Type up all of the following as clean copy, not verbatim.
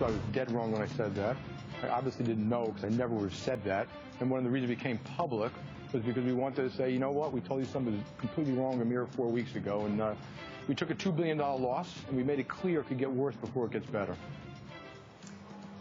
I was dead wrong when I said that. I obviously didn't know because I never would have said that. And one of the reasons it became public was because we wanted to say, you know what, we told you something was completely wrong a mere 4 weeks ago. And we took a $2 billion loss, and we made it clear it could get worse before it gets better.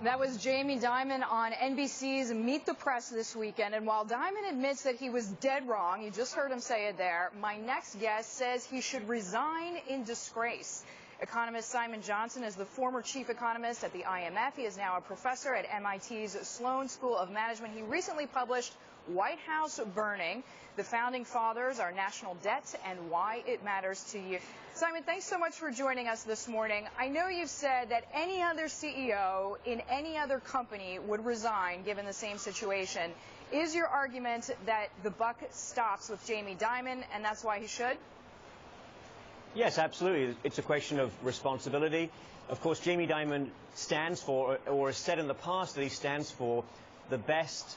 That was Jamie Dimon on NBC's Meet the Press this weekend. And while Dimon admits that he was dead wrong, you just heard him say it there, my next guest says he should resign in disgrace. Economist Simon Johnson is the former chief economist at the IMF. He is now a professor at MIT's Sloan School of Management. He recently published White House Burning: The Founding Fathers, Our National Debt, and Why It Matters to You. Simon, thanks so much for joining us this morning. I know you've said that any other CEO in any other company would resign given the same situation. Is your argument that the buck stops with Jamie Dimon and that's why he should? Yes, absolutely. It's a question of responsibility. Of course, Jamie Dimon stands for, or has said in the past that he stands for, the best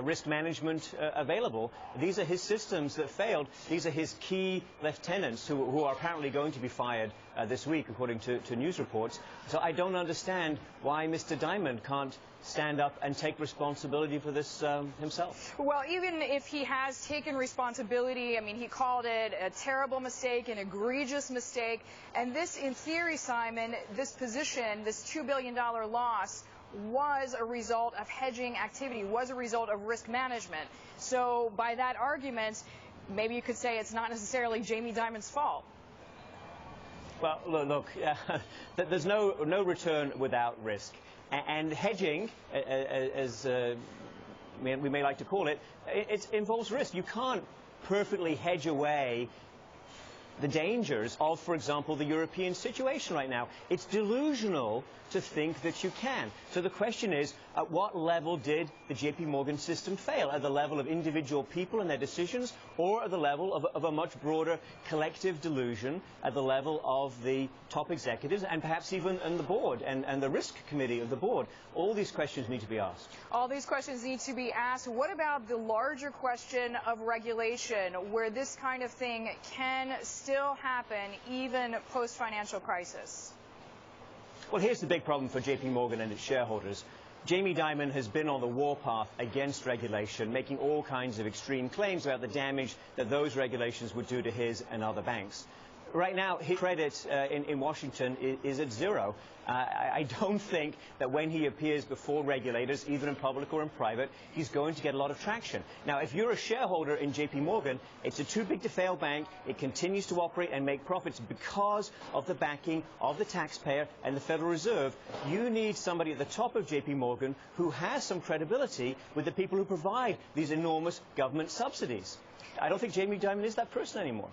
risk management available. These are his systems that failed. These are his key lieutenants who are apparently going to be fired this week, according to news reports. So I don't understand why Mr. Dimon can't stand up and take responsibility for this himself. Well, even if he has taken responsibility, I mean, he called it a terrible mistake, an egregious mistake. And this, in theory, Simon, this position, this $2 billion loss, was a result of hedging activity, was a result of risk management. So by that argument, maybe you could say it's not necessarily Jamie Dimon's fault. Well, look, there's no return without risk. And hedging, as we may like to call it, it involves risk. You can't perfectly hedge away the dangers of, for example, the European situation right now. It's delusional to think that you can. So the question is, at what level did the JP Morgan system fail? At the level of individual people and their decisions, or at the level of a much broader collective delusion at the level of the top executives and perhaps even in the board and the risk committee of the board? All these questions need to be asked. All these questions need to be asked. What about the larger question of regulation, where this kind of thing can still happen even post-financial crisis? Well, here's the big problem for JP Morgan and its shareholders. Jamie Dimon has been on the warpath against regulation, making all kinds of extreme claims about the damage that those regulations would do to his and other banks. Right now, his credit in Washington is at zero. I don't think that when he appears before regulators, either in public or in private, he's going to get a lot of traction. Now, if you're a shareholder in JP Morgan, it's a too-big-to-fail bank. It continues to operate and make profits because of the backing of the taxpayer and the Federal Reserve. You need somebody at the top of JP Morgan who has some credibility with the people who provide these enormous government subsidies. I don't think Jamie Dimon is that person anymore.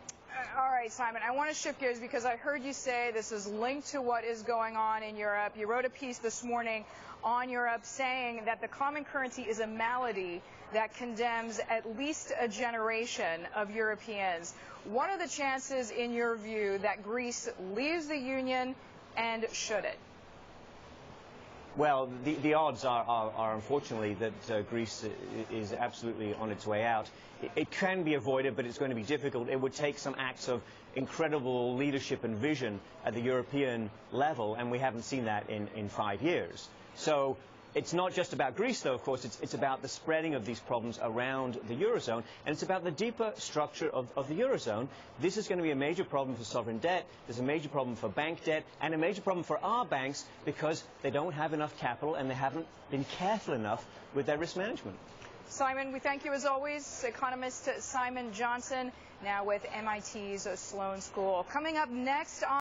All right, Simon, I want to shift gears because I heard you say this is linked to what is going on in Europe. You wrote a piece this morning on Europe saying that the common currency is a malady that condemns at least a generation of Europeans. What are the chances, in your view, that Greece leaves the Union, and should it? Well, the odds are unfortunately that Greece is absolutely on its way out. It can be avoided, but it's going to be difficult. It would take some acts of incredible leadership and vision at the European level, and we haven't seen that in 5 years. So it's not just about Greece, though, of course. It's about the spreading of these problems around the Eurozone, and it's about the deeper structure of the Eurozone. This is going to be a major problem for sovereign debt. There's a major problem for bank debt, and a major problem for our banks because they don't have enough capital and they haven't been careful enough with their risk management. Simon, we thank you as always. Economist Simon Johnson, now with MIT's Sloan School. Coming up next on